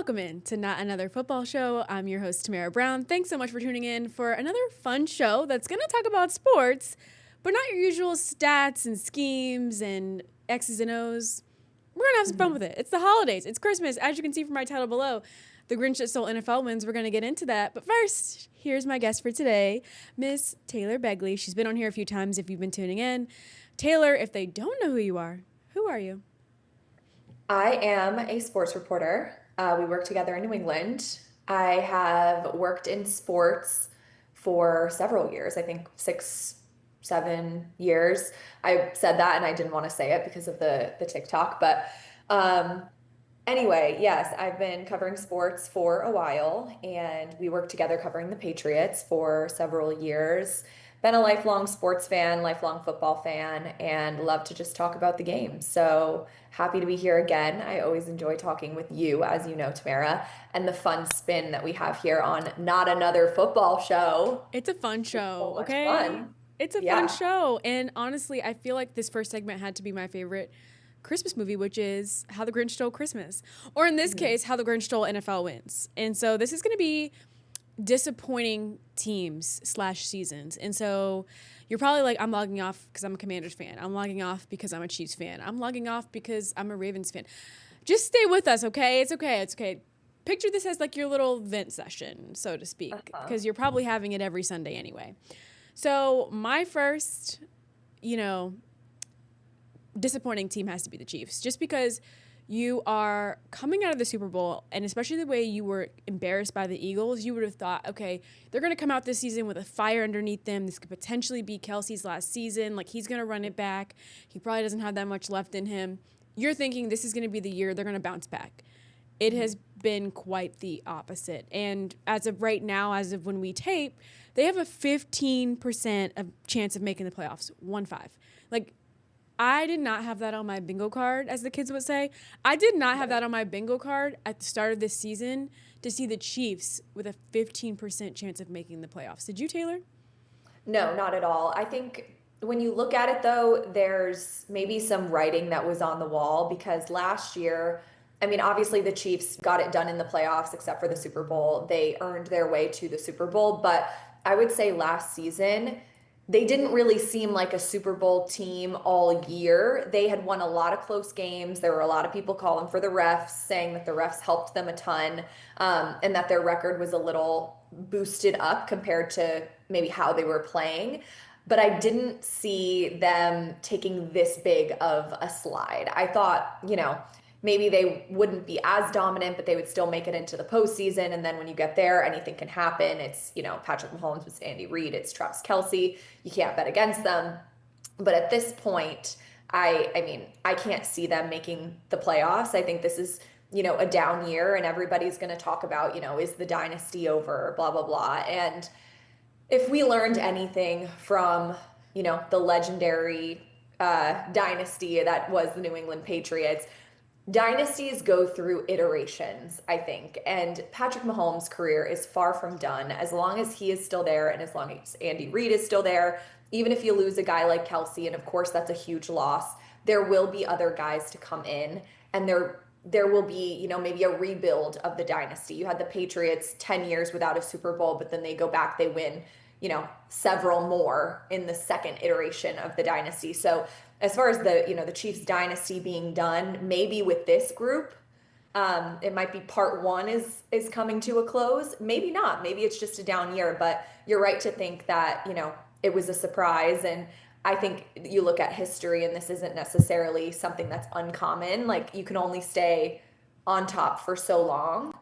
Welcome in to Not Another Football Show. I'm your host, Tamara Brown. Thanks so much for tuning in for another fun show that's going to talk about sports, but not your usual stats and schemes and X's and O's. We're going to have some fun with it. It's the holidays. It's Christmas. As you can see from my title below, the Grinch that stole NFL wins. We're going to get into that. But first, here's my guest for today, Miss Taylor Begley. She's been on here a few times if you've been tuning in. Taylor, if they don't know who you are, who are you? I am a sports reporter. We work together in New England. I have worked in sports for several years, I think 6, 7 years. I said that and I didn't want to say it because of the TikTok. But anyway, yes, I've been covering sports for a while, and we worked together covering the Patriots for several years. Been a lifelong sports fan, lifelong football fan, and love to just talk about the game. So happy to be here again. I always enjoy talking with you, as you know, Tamara, and the fun spin that we have here on Not Another Football Show. It's a fun It's show, so much okay? fun. It's a fun Yeah. show. And honestly, I feel like this first segment had to be my favorite Christmas movie, which is How the Grinch Stole Christmas. Or in this case, How the Grinch Stole NFL Wins. And so this is going to be disappointing teams / seasons. And so you're probably like, I'm logging off because I'm a Commanders fan. I'm logging off because I'm a Chiefs fan. I'm logging off because I'm a Ravens fan. Just stay with us, okay? It's okay. It's okay. Picture this as like your little vent session, so to speak, because you're probably having it every Sunday anyway. So my first, disappointing team has to be the Chiefs, just because you are coming out of the Super Bowl, and especially the way you were embarrassed by the Eagles, you would have thought, okay, they're going to come out this season with a fire underneath them. This could potentially be Kelsey's last season. Like, he's going to run it back. He probably doesn't have that much left in him. You're thinking this is going to be the year they're going to bounce back. It has been quite the opposite. And as of right now, as of when we tape, they have a 15% of chance of making the playoffs. 1-5. Like, I did not have that on my bingo card, as the kids would say. I did not have that on my bingo card at the start of this season to see the Chiefs with a 15% chance of making the playoffs. Did you, Taylor? No, not at all. I think when you look at it, though, there's maybe some writing that was on the wall, because last year, I mean, obviously the Chiefs got it done in the playoffs except for the Super Bowl. They earned their way to the Super Bowl. But I would say last season, they didn't really seem like a Super Bowl team all year. They had won a lot of close games. There were a lot of people calling for the refs, saying that the refs helped them a ton, and that their record was a little boosted up compared to maybe how they were playing. But I didn't see them taking this big of a slide. I thought, maybe they wouldn't be as dominant, but they would still make it into the postseason. And then when you get there, anything can happen. It's, Patrick Mahomes with Andy Reid, it's Travis Kelsey. You can't bet against them. But at this point, I can't see them making the playoffs. I think this is, a down year, and everybody's going to talk about, is the dynasty over, blah, blah, blah. And if we learned anything from, the legendary dynasty that was the New England Patriots, dynasties go through iterations, I think. And Patrick Mahomes' career is far from done. As long as he is still there, and as long as Andy Reid is still there, even if you lose a guy like Kelsey, and of course that's a huge loss, there will be other guys to come in, and there will be, maybe a rebuild of the dynasty. You had the Patriots 10 years without a Super Bowl, but then they go back, they win, several more in the second iteration of the dynasty. So as far as the Chiefs dynasty being done, maybe with this group, it might be part one is coming to a close. Maybe not. Maybe it's just a down year. But you're right to think that it was a surprise. And I think you look at history, and this isn't necessarily something that's uncommon. Like, you can only stay on top for so long.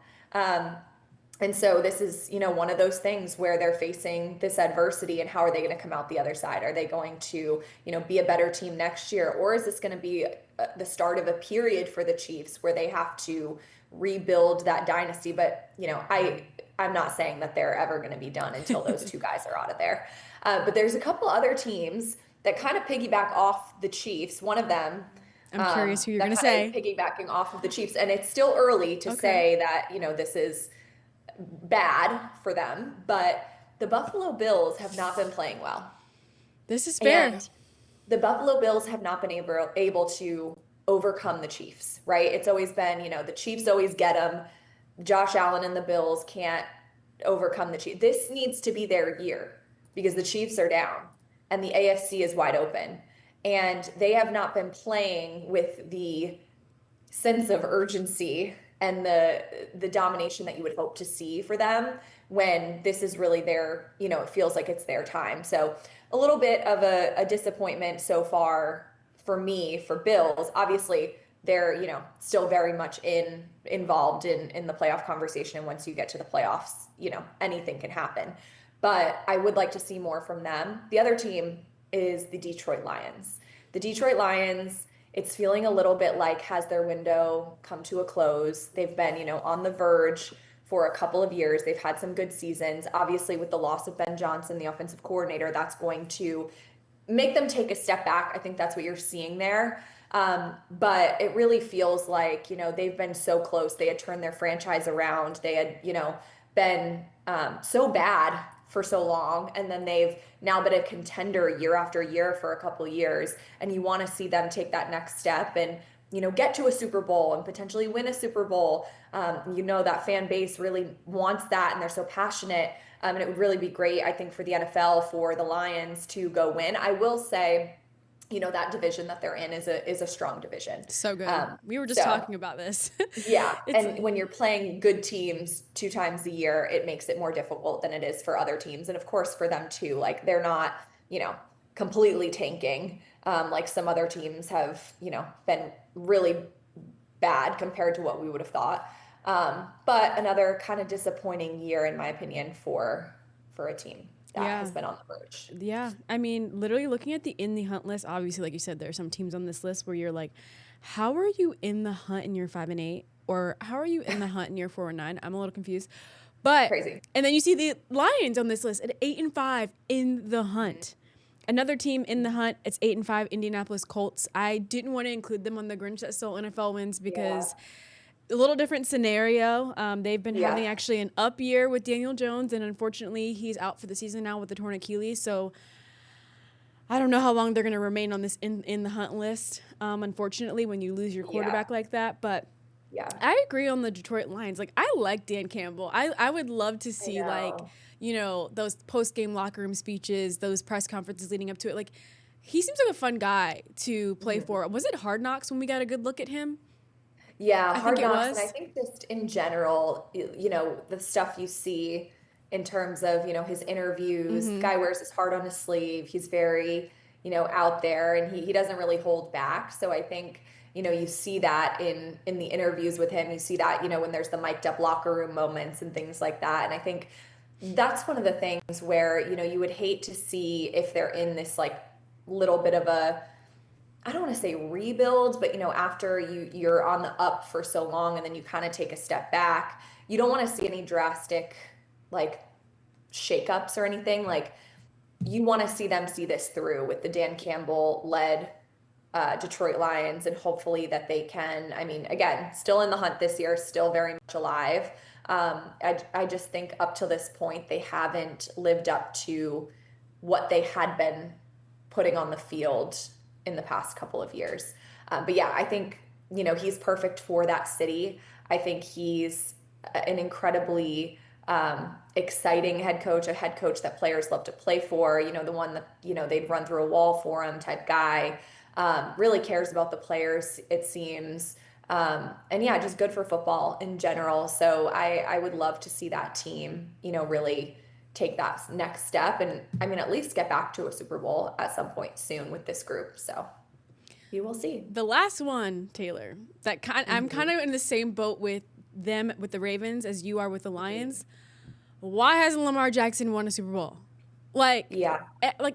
And so this is, one of those things where they're facing this adversity, and how are they going to come out the other side? Are they going to, be a better team next year? Or is this going to be the start of a period for the Chiefs where they have to rebuild that dynasty? But, I'm not saying that they're ever going to be done until those two guys are out of there. But there's a couple other teams that kind of piggyback off the Chiefs. One of them, I'm curious who you're going to say. Piggybacking off of the Chiefs. And it's still early to say that, this is bad for them, but the Buffalo Bills have not been playing well. This is fair. And the Buffalo Bills have not been able to overcome the Chiefs, right? It's always been, the Chiefs always get them. Josh Allen and the Bills can't overcome the Chiefs. This needs to be their year because the Chiefs are down and the AFC is wide open. And they have not been playing with the sense of urgency and the domination that you would hope to see for them when this is really their, it feels like it's their time. So a little bit of a disappointment so far for me for Bills. Obviously, they're, still very much involved in the playoff conversation. And once you get to the playoffs, anything can happen. But I would like to see more from them. The other team is the Detroit Lions. The Detroit Lions, it's feeling a little bit like has their window come to a close. They've been, on the verge for a couple of years. They've had some good seasons. Obviously, with the loss of Ben Johnson, the offensive coordinator, that's going to make them take a step back. I think that's what you're seeing there. But it really feels like, they've been so close. They had turned their franchise around. They had, been so bad for so long, and then they've now been a contender year after year for a couple of years, and you want to see them take that next step and get to a Super Bowl and potentially win a Super Bowl. That fan base really wants that, and they're so passionate, and it would really be great, I think, for the NFL, for the Lions to go win. I will say, that division that they're in is a strong division. So good. We were just talking about this. Yeah. And when you're playing good teams 2 times a year, it makes it more difficult than it is for other teams. And of course for them too, like they're not, completely tanking. Like some other teams have, been really bad compared to what we would have thought. But another kind of disappointing year, in my opinion, for a team that has been on the verge. Yeah. I mean, literally looking at the in the hunt list, obviously, like you said, there are some teams on this list where you're like, how are you in the hunt and you're 5-8? Or how are you in the hunt and you're 4-9? I'm a little confused. But crazy. And then you see the Lions on this list at 8-5 in the hunt. Another team in the hunt, it's 8-5, Indianapolis Colts. I didn't want to include them on the Grinch that stole NFL wins because a little different scenario. They've been having actually an up year with Daniel Jones, and unfortunately he's out for the season now with the torn Achilles. So I don't know how long they're going to remain on this in the hunt list. Unfortunately, when you lose your quarterback like that, but I agree on the Detroit Lions. Like, I like Dan Campbell. I would love to see those post-game locker room speeches, those press conferences leading up to it. Like, he seems like a fun guy to play for. Was it Hard Knocks when we got a good look at him? Yeah, Hard Knocks. And I think just in general, the stuff you see in terms of, his interviews, guy wears his heart on his sleeve. He's very, out there, and he doesn't really hold back. So I think, you see that in the interviews with him. You see that, when there's the mic'd up locker room moments and things like that. And I think that's one of the things where, you would hate to see if they're in this like little bit of a, I don't want to say rebuild, but after you're on the up for so long and then you kind of take a step back, you don't want to see any drastic like shakeups or anything. Like, you want to see them see this through with the Dan Campbell led Detroit Lions, and hopefully that they can, I mean, again, still in the hunt this year, still very much alive. I just think up to this point, they haven't lived up to what they had been putting on the field in the past couple of years. But yeah, I think, he's perfect for that city. I think he's an incredibly exciting head coach, a head coach that players love to play for, the one that, they'd run through a wall for him type guy, really cares about the players, it seems. And yeah, just good for football in general. So I would love to see that team, really take that next step and, I mean, at least get back to a Super Bowl at some point soon with this group. So you will see. The last one, Taylor, that I'm kind of in the same boat with them, with the Ravens, as you are with the Lions. Why hasn't Lamar Jackson won a Super Bowl? Like,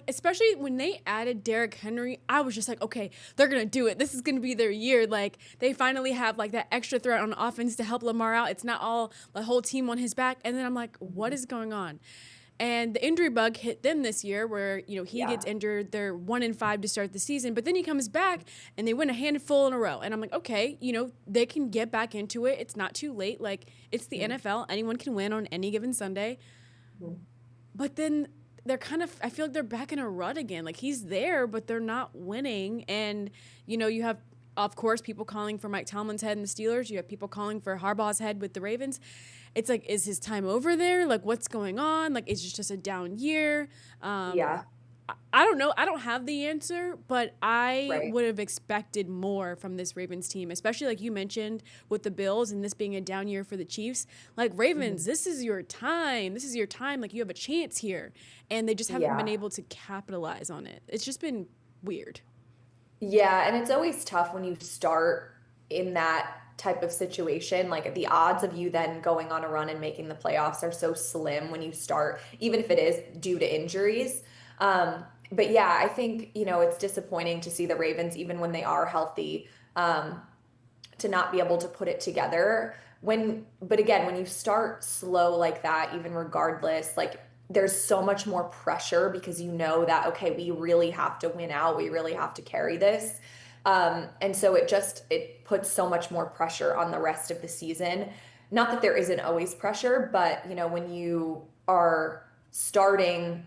especially when they added Derrick Henry, I was just like, okay, they're going to do it. This is going to be their year. Like, they finally have like that extra threat on offense to help Lamar out. It's not all the whole team on his back. And then I'm like, what is going on? And the injury bug hit them this year where, he gets injured. They're 1-5 to start the season, but then he comes back and they win a handful in a row. And I'm like, okay, they can get back into it. It's not too late. Like, it's the NFL. Anyone can win on any given Sunday. But then they're kind of, I feel like they're back in a rut again. Like, he's there, but they're not winning. And, you have of course, people calling for Mike Tomlin's head in the Steelers. You have people calling for Harbaugh's head with the Ravens. It's like, is his time over there? Like, what's going on? Like, is it just a down year? Yeah. I don't know. I don't have the answer, but I Right. would have expected more from this Ravens team, especially like you mentioned with the Bills and this being a down year for the Chiefs. Like, Ravens, this is your time. This is your time. Like, you have a chance here. And they just haven't been Yeah. able to capitalize on it. It's just been weird. Yeah, and it's always tough when you start in that type of situation. Like the odds of you then going on a run and making the playoffs are so slim when you start, even if it is due to injuries. But yeah, I think, it's disappointing to see the Ravens, even when they are healthy, to not be able to put it together. But again, when you start slow like that, even regardless, like there's so much more pressure because you know that, okay, we really have to win out. We really have to carry this. And so it puts so much more pressure on the rest of the season. Not that there isn't always pressure, but when you are starting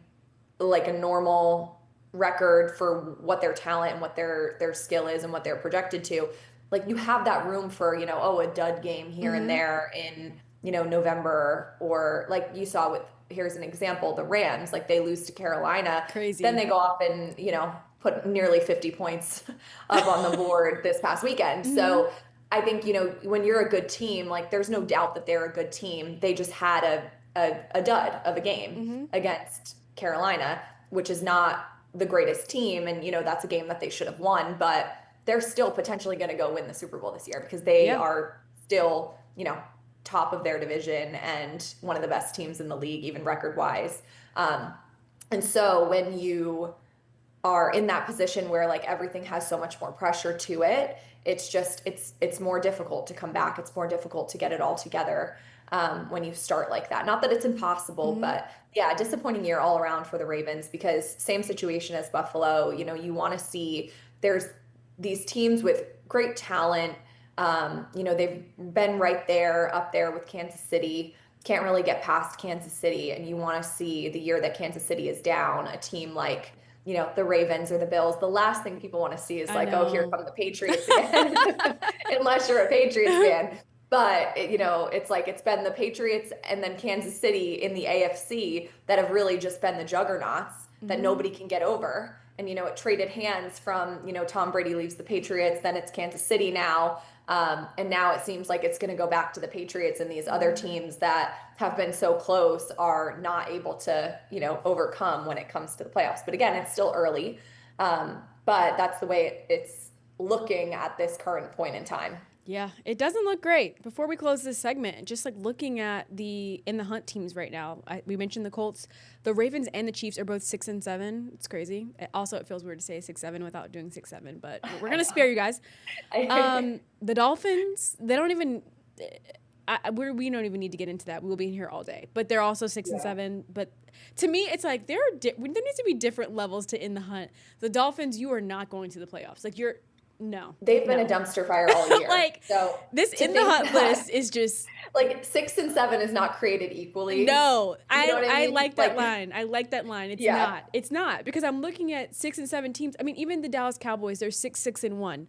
like a normal record for what their talent and what their skill is and what they're projected to, like you have that room for, a dud game here and there in, November, or like you saw with, here's an example, the Rams, like they lose to Carolina. Crazy. Then they go off and, put nearly 50 points up on the board this past weekend. So I think, when you're a good team, like there's no doubt that they're a good team. They just had a dud of a game against Carolina, which is not the greatest team. And, that's a game that they should have won, but they're still potentially going to go win the Super Bowl this year because they are still, top of their division and one of the best teams in the league, even record wise. And so when you are in that position where like everything has so much more pressure to it, it's more difficult to come back. It's more difficult to get it all together when you start like that. Not that it's impossible, but yeah, disappointing year all around for the Ravens because same situation as Buffalo. You want to see there's these teams with great talent. They've been right there, up there with Kansas City. Can't really get past Kansas City, and you want to see the year that Kansas City is down, a team like the Ravens or the Bills. The last thing people want to see is like, oh, here come the Patriots again, unless you're a Patriots fan. But it's like it's been the Patriots and then Kansas City in the AFC that have really just been the juggernauts that nobody can get over. And it traded hands from Tom Brady leaves the Patriots, then it's Kansas City now, and now it seems like it's going to go back to the Patriots, and these other teams that have been so close are not able to overcome when it comes to the playoffs. But again, it's still early, but that's the way it's looking at this current point in time. Yeah, it doesn't look great. Before we close this segment, just like looking at in the hunt teams right now, we mentioned the Colts, the Ravens and the Chiefs are both 6-7. It's crazy. It feels weird to say 6-7 without doing 6-7, but we're gonna spare you guys. The Dolphins, they don't even. We don't even need to get into that. We will be in here all day. But they're also 6-7. But to me, it's like there needs to be different levels to in the hunt. The Dolphins, you are not going to the playoffs. Like they've been a dumpster fire all year. Like so this in the hunt list is just like 6 and 7 is not created equally. No, I mean? like that line. I like that line. It's not because I'm looking at 6 and 7 teams. I mean, even the Dallas Cowboys, they're 6-6-1.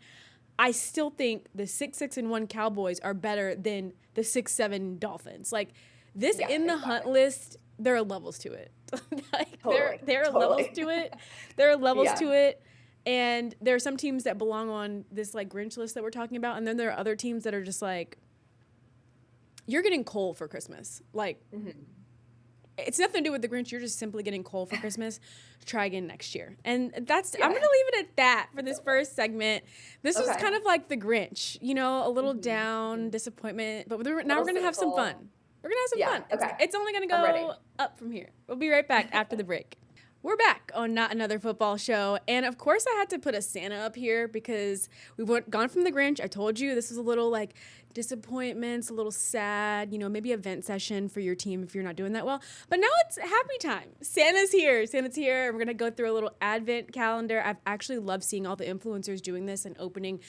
I still think the 6-6-1 Cowboys are better than the 6-7 Dolphins. Like this in the hunt list, there are levels to it. Like there are levels to it. There are levels to it. And there are some teams that belong on this like Grinch list that we're talking about, and then there are other teams that are just like, you're getting coal for Christmas. Like, it's nothing to do with the Grinch. You're just simply getting coal for Christmas. Try again next year. And I'm going to leave it at that for this first segment. This was kind of like the Grinch, a little down, disappointment, but now we're going to have some fun. We're going to have some fun. Okay. It's only going to go up from here. We'll be right back after the break. We're back on Not Another Football Show. And of course I had to put a Santa up here because we've gone from the Grinch. I told you this was a little like disappointments, a little sad, maybe a vent session for your team if you're not doing that well. But now it's happy time. Santa's here. We're going to go through a little advent calendar. I've actually loved seeing all the influencers doing this and opening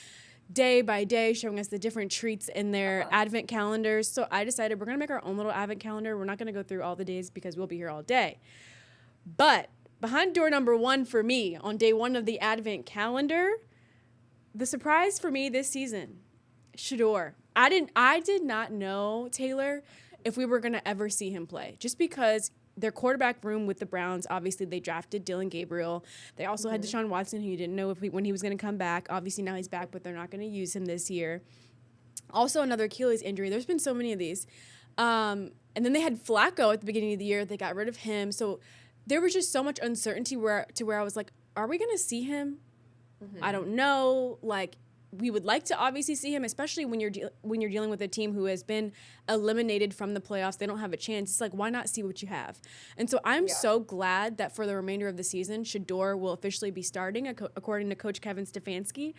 day by day, showing us the different treats in their advent calendars. So I decided we're going to make our own little advent calendar. We're not going to go through all the days because we'll be here all day. But behind door number 1 for me on day 1 of the advent calendar, the surprise for me this season, Shador. I did not know, Taylor, if we were going to ever see him play. Just because their quarterback room with the Browns, obviously they drafted Dylan Gabriel. They also had Deshaun Watson, who you didn't know when he was going to come back. Obviously now he's back, but they're not going to use him this year. Also another Achilles injury. There's been so many of these. And then they had Flacco at the beginning of the year. They got rid of him. So there was just so much uncertainty where I was like, are we going to see him? I don't know. Like, we would like to obviously see him, especially when you're dealing with a team who has been eliminated from the playoffs. They don't have a chance. It's like, why not see what you have? And so I'm so glad that for the remainder of the season, Shador will officially be starting, according to Coach Kevin Stefanski.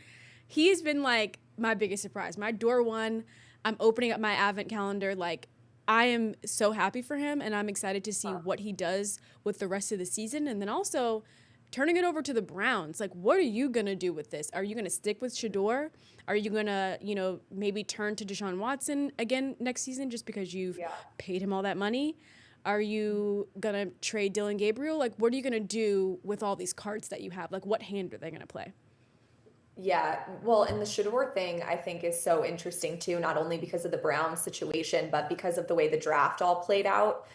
He has been, like, my biggest surprise. My door one, I'm opening up my advent calendar. Like, I am so happy for him, and I'm excited to see what he does with the rest of the season. And then also turning it over to the Browns. Like, what are you going to do with this? Are you going to stick with Shador? Are you going to, maybe turn to Deshaun Watson again next season just because you've paid him all that money? Are you going to trade Dylan Gabriel? Like, what are you going to do with all these cards that you have? Like, what hand are they going to play? Yeah, well, and the Shador thing I think is so interesting too, not only because of the Browns situation, but because of the way the draft all played out,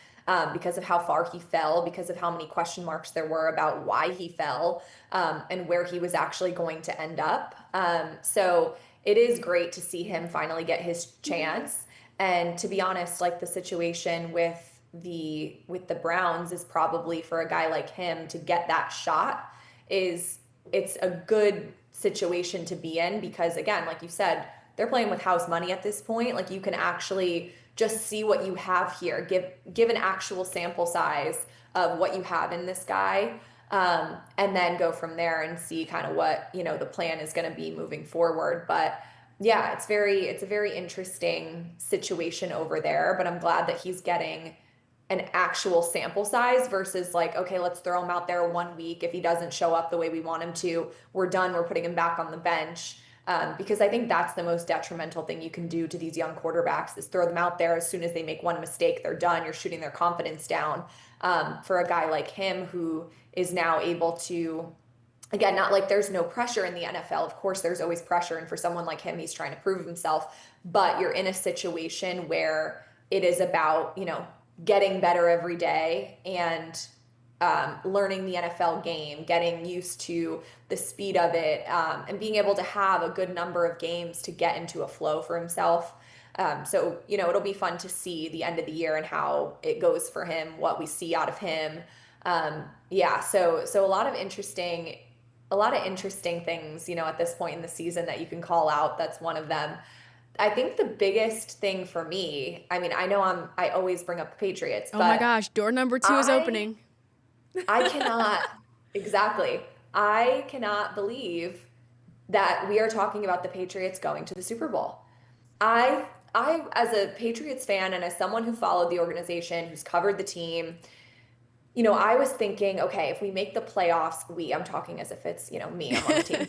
because of how far he fell, because of how many question marks there were about why he fell, and where he was actually going to end up. So it is great to see him finally get his chance. And to be honest, like the situation with the Browns is probably for a guy like him to get that shot it's a good situation to be in because again, like you said, they're playing with house money at this point. Like you can actually just see what you have here, give an actual sample size of what you have in this guy, and then go from there and see kind of what the plan is going to be moving forward. But yeah, it's a very interesting situation over there. But I'm glad that he's getting an actual sample size versus like, okay, let's throw him out there 1 week. If he doesn't show up the way we want him to, we're done. We're putting him back on the bench. Because I think that's the most detrimental thing you can do to these young quarterbacks is throw them out there. As soon as they make one mistake, they're done. You're shooting their confidence down. For a guy like him who is now able to, again, not like there's no pressure in the NFL. Of course, there's always pressure. And for someone like him, he's trying to prove himself. But you're in a situation where it is about, getting better every day and learning the NFL game, getting used to the speed of it, and being able to have a good number of games to get into a flow for himself. So, it'll be fun to see the end of the year and how it goes for him, what we see out of him. So a lot of interesting things, at this point in the season that you can call out. That's one of them. I think the biggest thing for me, I mean, I know I always bring up the Patriots, but oh my gosh, door number 2 is opening. I cannot believe that we are talking about the Patriots going to the Super Bowl. I, as a Patriots fan and as someone who followed the organization, who's covered the team, I was thinking, okay, if we make the playoffs, I'm talking as if it's, me, I'm on the team.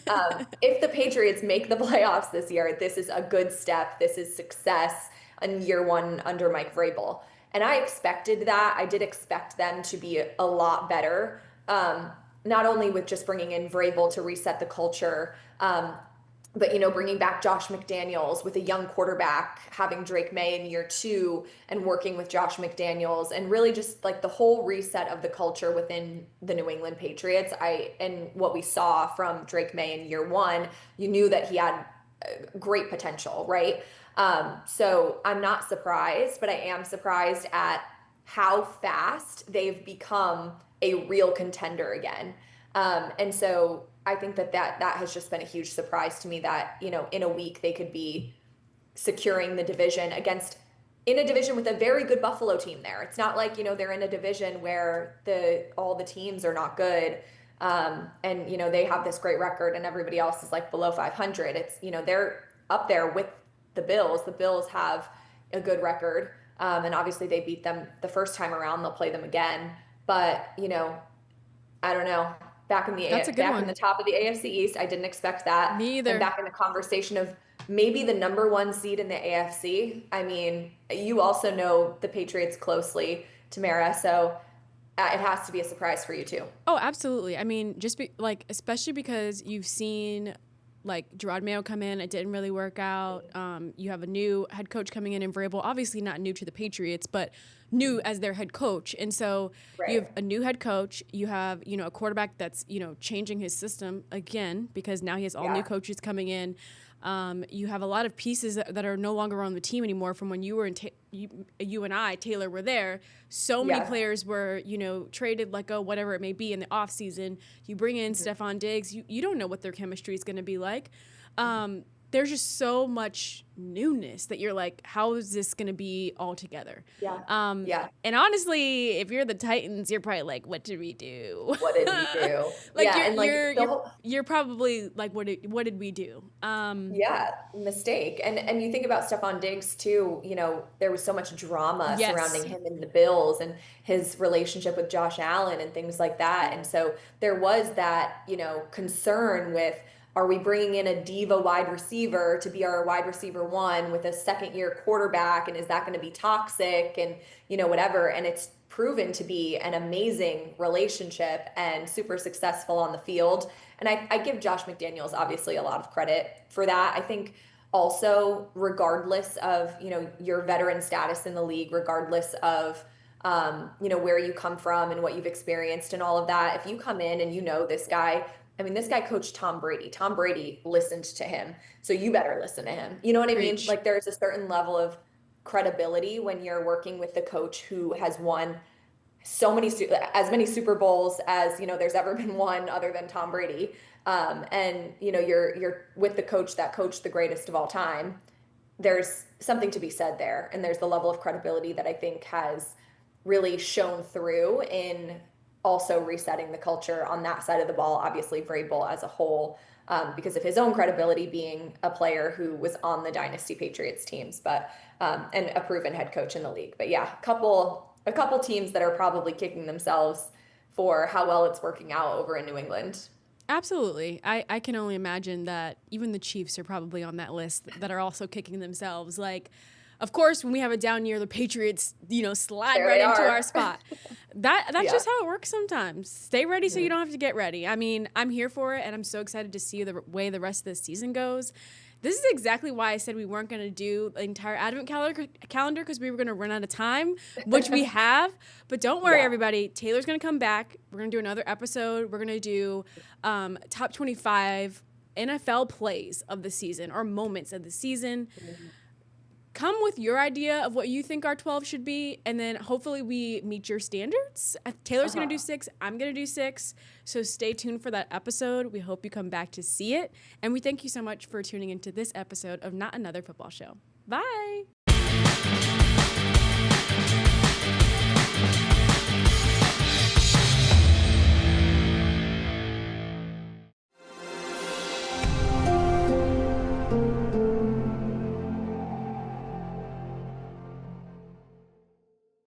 If the Patriots make the playoffs this year, this is a good step. This is success in year one under Mike Vrabel. And I expected that. I did expect them to be a lot better, not only with just bringing in Vrabel to reset the culture, but, bringing back Josh McDaniels with a young quarterback, having Drake May in year 2 and working with Josh McDaniels and really just like the whole reset of the culture within the New England Patriots. And what we saw from Drake May in year 1, you knew that he had great potential, right? So I'm not surprised, but I am surprised at how fast they've become a real contender again. And so I think that has just been a huge surprise to me that, in a week they could be securing the division in a division with a very good Buffalo team there. It's not like, they're in a division where all the teams are not good. And, they have this great record and everybody else is like below 500. It's, they're up there with the Bills. The Bills have a good record. And obviously they beat them the first time around. They'll play them again. But, I don't know. Back in the top of the AFC East, I didn't expect that. Me either. And back in the conversation of maybe the number 1 seed in the AFC. I mean, you also know the Patriots closely, Tamara, so it has to be a surprise for you too. Oh, absolutely. I mean, especially because you've seen like Gerard Mayo come in. It didn't really work out. You have a new head coach coming in Vrabel, obviously not new to the Patriots, but new as their head coach. And so you have a new head coach. You have, a quarterback that's, changing his system again because now he has all new coaches coming in. You have a lot of pieces that are no longer on the team anymore from when you were you and I, Taylor, were there. So many players were, traded, let go, whatever it may be in the offseason. You bring in Stephon Diggs. You don't know what their chemistry is going to be like. There's just so much newness that you're like, how is this going to be all together? And honestly, if you're the Titans, you're probably like, what did we do? What did we do? You're probably like, what did we do? Mistake. And you think about Stephon Diggs too, there was so much drama surrounding him and the Bills and his relationship with Josh Allen and things like that. And so there was that, concern with, are we bringing in a diva wide receiver to be our wide receiver one with a second-year quarterback? And is that going to be toxic and, whatever? And it's proven to be an amazing relationship and super successful on the field. And I give Josh McDaniels obviously a lot of credit for that. I think also, regardless of, your veteran status in the league, regardless of, where you come from and what you've experienced and all of that, if you come in and this guy, this guy coached Tom Brady. Tom Brady listened to him. So you better listen to him. You know what I mean? Like there's a certain level of credibility when you're working with the coach who has won as many Super Bowls as, there's ever been one other than Tom Brady. And you're with the coach that coached the greatest of all time. There's something to be said there. And there's the level of credibility that I think has really shown through in also resetting the culture on that side of the ball, obviously Vrabel as a whole, because of his own credibility being a player who was on the Dynasty Patriots teams, but and a proven head coach in the league. But yeah, a couple teams that are probably kicking themselves for how well it's working out over in New England. Absolutely. I can only imagine that even the Chiefs are probably on that list that are also kicking themselves. Like, of course, when we have a down year, the Patriots, slide right into our spot. That's just how it works sometimes. Stay ready so you don't have to get ready. I'm here for it, and I'm so excited to see the way the rest of the season goes. This is exactly why I said we weren't going to do the entire Advent calendar because we were going to run out of time, which we have. But don't worry, everybody. Taylor's going to come back. We're going to do another episode. We're going to do top 25 NFL plays of the season or moments of the season. Come with your idea of what you think our 12 should be, and then hopefully we meet your standards. Taylor's going to do 6. I'm going to do 6. So stay tuned for that episode. We hope you come back to see it. And we thank you so much for tuning into this episode of Not Another Football Show. Bye.